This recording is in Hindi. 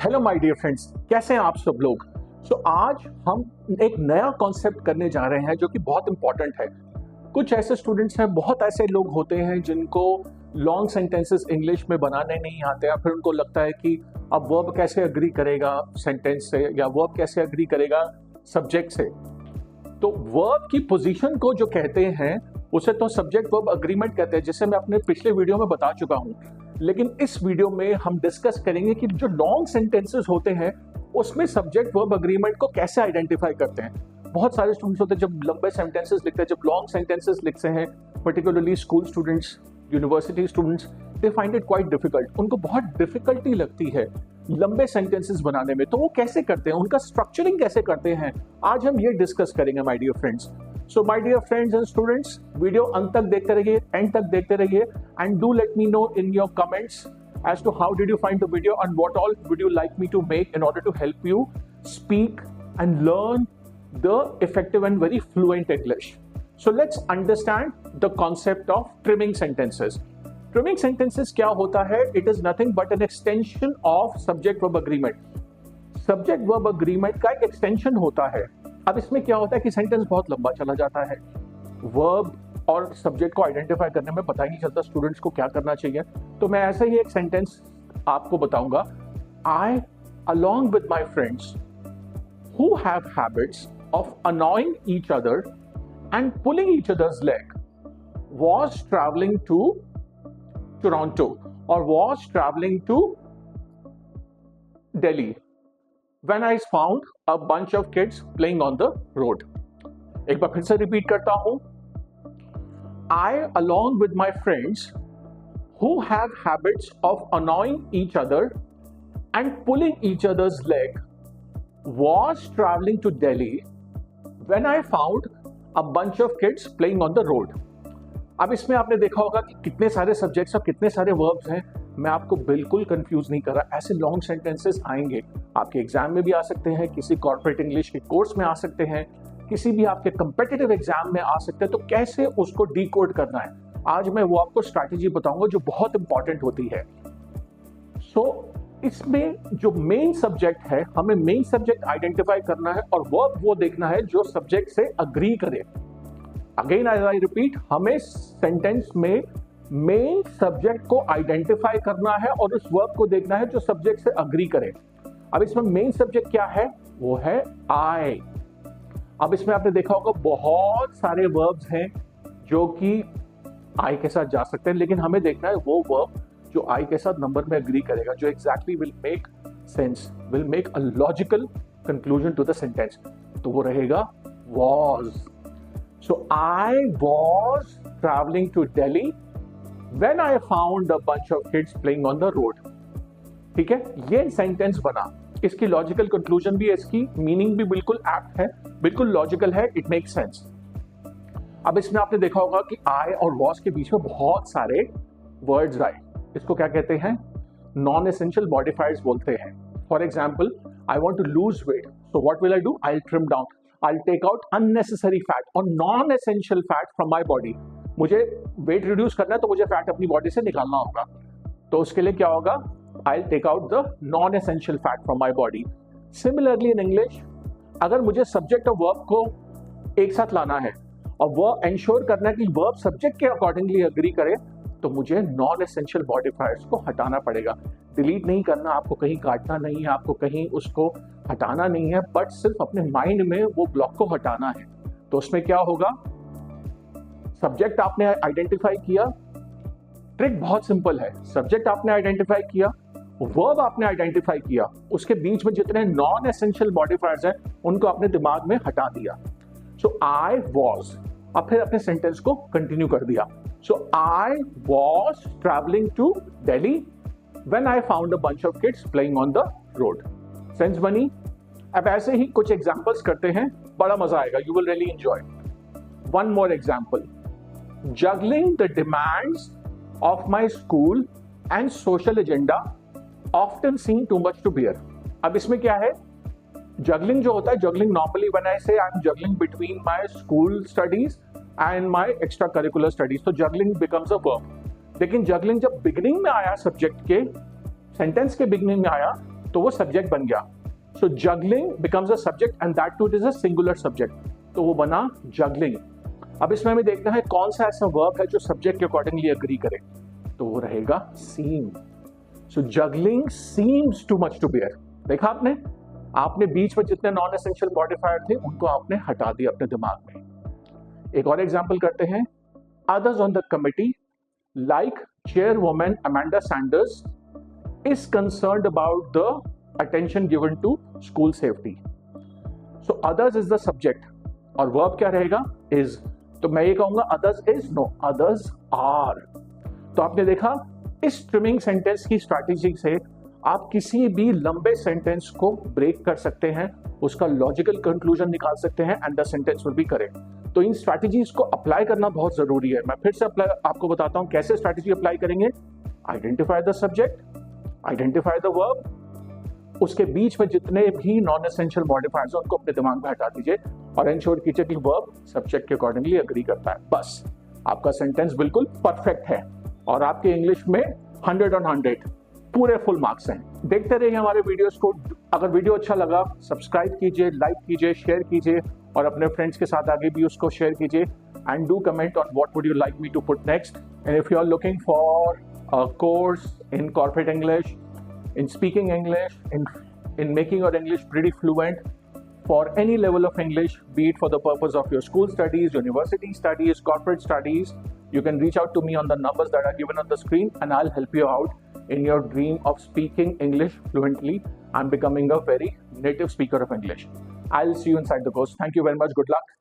हेलो माय डियर फ्रेंड्स, कैसे हैं आप सब लोग। आज हम एक नया कॉन्सेप्ट करने जा रहे हैं जो कि बहुत इंपॉर्टेंट है। कुछ ऐसे स्टूडेंट्स हैं, बहुत ऐसे लोग होते हैं जिनको लॉन्ग सेंटेंसेस इंग्लिश में बनाने नहीं आते हैं। फिर उनको लगता है कि अब वर्ब कैसे अग्री करेगा सेंटेंस से, या वर्ब कैसे अग्री करेगा सब्जेक्ट से। तो वर्ब की पोजीशन को जो कहते हैं उसे तो सब्जेक्ट वर्ब अग्रीमेंट कहते हैं, जिसे मैं अपने पिछले वीडियो में बता चुका हूं। लेकिन इस वीडियो में हम डिस्कस करेंगे कि जो लॉन्ग सेंटेंसेस होते हैं उसमें सब्जेक्ट वर्ब अग्रीमेंट को कैसे आइडेंटिफाई करते हैं। बहुत सारे स्टूडेंट्स होते हैं जब लंबे सेंटेंसेस लिखते हैं, जब लॉन्ग सेंटेंसेस लिखते हैं, particularly school students, university students, they find it quite difficult. उनको बहुत डिफिकल्टी लगती है लंबे सेंटेंसेस बनाने में। तो वो कैसे करते हैं, उनका स्ट्रक्चरिंग कैसे करते हैं, आज हम ये डिस्कस करेंगे my dear friends. So my dear friends and students, video अंत तक देखते रहिए, एंड तक देखते रहिए, and do let me know in your comments as to how did you find the video and what all would you like me to make in order to help you speak and learn the effective and very fluent English. So let's understand the concept of trimming sentences. Trimming sentences क्या होता है? It is nothing but an extension of subject verb agreement. Subject verb agreement का एक extension होता है। अब इसमें क्या होता है कि सेंटेंस बहुत लंबा चला जाता है, वर्ब और सब्जेक्ट को आइडेंटिफाई करने में पता ही नहीं चलता स्टूडेंट्स को क्या करना चाहिए। तो मैं ऐसे ही एक सेंटेंस आपको बताऊंगा। आई along with my friends who have habits of annoying each other and pulling each other's leg was traveling to Toronto or was traveling to Delhi when I found a bunch of kids playing on the road. एक बार फिर से रिपीट करता हूं। I, along with my friends who have habits of annoying each other and pulling each other's leg, was traveling to Delhi when I found a bunch of kids playing on the road. अब इसमें आपने देखा होगा कि कितने सारे सब्जेक्ट्स और कितने सारे वर्ब्स हैं। मैं आपको बिल्कुल कंफ्यूज नहीं कर रहा। ऐसे लॉन्ग सेंटेंसेस आएंगे, आपके एग्जाम में भी आ सकते हैं, किसी कॉर्पोरेट इंग्लिश के कोर्स में आ सकते हैं, किसी भी आपके कंपेटिटिव एग्जाम में आ सकते हैं। तो कैसे उसको डीकोड करना है, आज मैं वो आपको स्ट्रैटेजी बताऊंगा जो बहुत इंपॉर्टेंट होती है। इसमें जो मेन सब्जेक्ट है, हमें मेन सब्जेक्ट आइडेंटिफाई करना है और वर्ब वो देखना है जो सब्जेक्ट से अग्री करे। अगेन आई रिपीट, हमें सेंटेंस में मेन सब्जेक्ट को आइडेंटिफाई करना है और उस वर्ब को देखना है जो सब्जेक्ट से अग्री करे। अब इसमें मेन सब्जेक्ट क्या है? वो है आई। अब इसमें आपने देखा होगा बहुत सारे वर्ब्स हैं जो कि आई के साथ जा सकते हैं, लेकिन हमें देखना है वो वर्ब जो आई के साथ नंबर में अग्री करेगा, जो exactly will make sense, will make a logical conclusion to the sentence. तो वो रहेगा was. So I was traveling to Delhi when I found a bunch of kids playing on the road. ठीक है, ये सेंटेंस बना। इसकी लॉजिकल कंक्लूजन भी है, इसकी मीनिंग भी बिल्कुल एप्ट है, बिल्कुल लॉजिकल है, इट मेक सेंस। अब इसमें आपने देखा होगा कि आई और वॉज के बीच में बहुत सारे वर्ड्स आए। इसको क्या कहते हैं? नॉन एसेंशियल मॉडिफायर्स बोलते हैं। For example, I want to lose weight, so what will I do? I trim down, I take out unnecessary fat और non essential fat from my body. मुझे वेट रिड्यूस करना है तो मुझे फैट अपनी बॉडी से निकालना होगा। तो उसके लिए क्या होगा? I'll take out the non-essential fat from my body. Similarly in English, अगर मुझे subject और verb को एक साथ लाना है और वो ensure करना है कि verb subject के accordingly agree करे, तो मुझे non-essential modifiers को हटाना पड़ेगा। delete नहीं करना, आपको कहीं काटना नहीं है, आपको कहीं उसको हटाना नहीं है, बट सिर्फ अपने माइंड में वो ब्लॉक को हटाना है। तो उसमें क्या होगा? सब्जेक्ट आपने आइडेंटिफाई किया, ट्रिक बहुत सिंपल है। सब्जेक्ट आपने आइडेंटिफाई किया, वर्ब आपने आइडेंटिफाई किया, उसके बीच में जितने नॉन एसेंशियल मॉडिफायर्स हैं उनको आपने दिमाग में हटा दिया। सो आई वॉज, अब फिर अपने सेंटेंस को कंटिन्यू कर दिया। So I was travelling to Delhi when I found a bunch of kids playing on the road. Sense बनी? अब ऐसे ही कुछ एग्जांपल्स करते हैं, बड़ा मजा आएगा, you will really enjoy. One more example, juggling the demands of my school and social agenda often seem too much to bear. अब इसमें क्या है? juggling जो होता है, juggling normally when I say I'm juggling between my school studies and my extracurricular studies, तो juggling becomes a verb. लेकिन juggling जब beginning में आया सब्जेक्ट के, सेंटेंस के बिगनिंग में आया, तो वो सब्जेक्ट बन गया. So juggling becomes a subject and that too it is a singular subject, तो वो बना जगलिंग. अब इसमें हमें देखना है कौन सा ऐसा वर्ब है जो सब्जेक्ट के अकॉर्डिंगली एग्री करे, तो वो रहेगा seem. So juggling seems too much to bear. देखा आपने बीच में जितने नॉन एसेंशियल मॉडिफायर थे उनको आपने हटा दिया अपने दिमाग में. एक और एग्जांपल करते हैं. Others on the committee like चेयरवुमन Amanda Sanders is concerned about the attention given to school safety. So others is the subject और verb क्या रहेगा is. तो मैं ये कहूंगा others is, no, others are. तो आपने देखा इस स्ट्रीमिंग सेंटेंस की स्ट्रैटेजी से आप किसी भी लंबे सेंटेंस को ब्रेक कर सकते हैं, उसका लॉजिकल कंक्लूजन निकाल सकते हैं and the sentence will be correct. तो इन स्ट्रैटेजीज को अप्लाई करना बहुत जरूरी है. मैं फिर से आपको बताता हूं कैसे स्ट्रैटेजी अप्लाई करेंगे. Identify the subject, identify the verb, उसके बीच में जितने भी नॉन एसेंशियल मॉडिफायर्स हैं उनको अपने दिमाग में हटा दीजिए और एंश्योर कीजिए कि वर्ब सब्जेक्ट के अकॉर्डिंगली एग्री करता है. बस आपका सेंटेंस बिल्कुल परफेक्ट है और आपके इंग्लिश में 100 on 100 पूरे फुल मार्क्स हैं. देखते रहिए हमारे वीडियोस को. अगर वीडियो अच्छा लगा सब्सक्राइब कीजिए, लाइक कीजिए, शेयर कीजिए और अपने फ्रेंड्स के साथ आगे भी उसको शेयर कीजिए. And do comment on what would you like me to put next. And if you are looking for a course in corporate English, in speaking English, in making your English pretty fluent for any level of English, be it for the purpose of your school studies, university studies, corporate studies, you can reach out to me on the numbers that are given on the screen and I'll help you out in your dream of speaking English fluently and becoming a very native speaker of English. I'll see you inside the course. Thank you very much. Good luck.